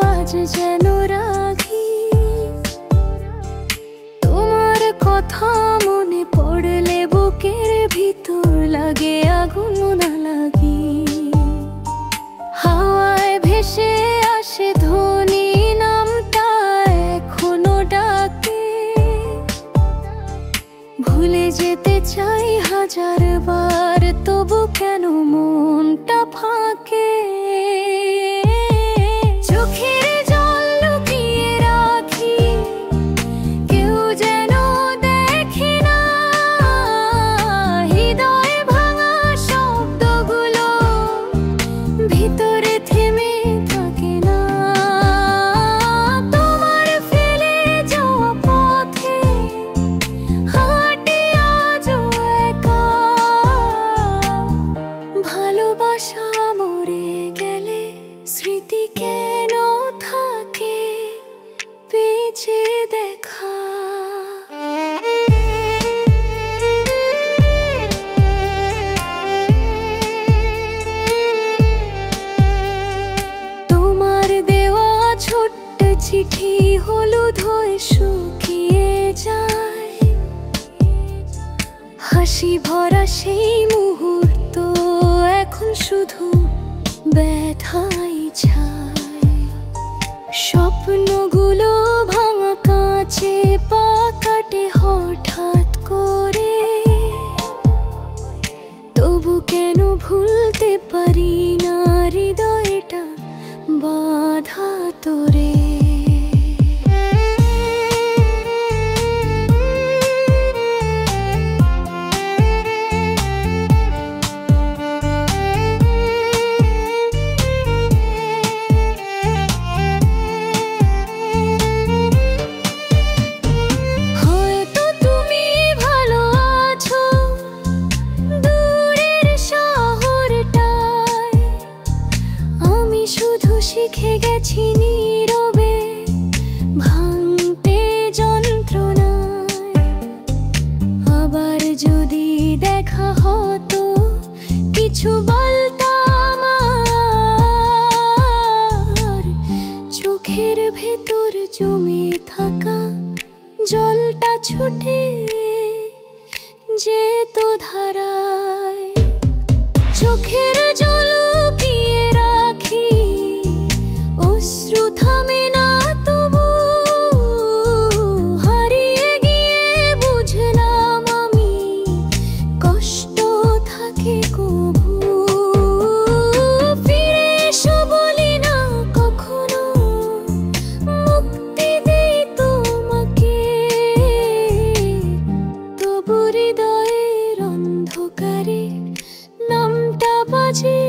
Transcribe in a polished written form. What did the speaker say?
আজ যেন রাখি। তোমার কথা মনে পড়লে বুকের ভিতর লাগে আগুন না লাগি। হাওয়ায় ভেসে আসে ধ্বনি, নামটা এখনো ডাকে। ভুলে যেতে চাই হাজার বার, তবু কেন মনটা ফাঁকে। চোখের জল লুকিয়ে রাখি, কেউ যেন দেখে না। হৃদয়ে ভাঙা শব্দগুলো ভিতরে থেমে থাকে না। তোমার ফেলে যাওয়া পথে হাঁটি আজও একা। ভালোবাসা মরে গেলে স্মৃতি কেন থাকে বেঁচে দেখা। তোমার দেওয়া ছোট্ট চিঠি হলুদ হয়ে শুকিয়ে যায়। হাসি ভরা সেই মুহূর্ত এখন শুধু ব্যথাই ছায়। স্বপ্নগুলো ভাঙা কাঁচে পা কাটে হঠাৎ করে। তবু কেন ভুলতে পারি না, হৃদয়টা বাঁধা তোরে। হয়তো তুমি ভালো আছো দূরের শহরটায়, আমি শুধু শিখে গেছি নীরবে ভাঙতে যন্ত্রণায়। আবার যদি দেখা হতো কিছু বলতাম আর। চোখের ভেতর জমে থাকা জলটা ছুটে যেত ধারায়। চোখের জল লুকিয়ে রাখি, অশ্রু থামে না তবু। হারিয়ে গিয়ে বুঝলাম আমি কষ্ট থাকে কবু। ফিরে এসো বলি না কখনো, মুক্তি দেই তোমাকে। তবু হৃদয়ের অন্ধকারে নামটা বাজে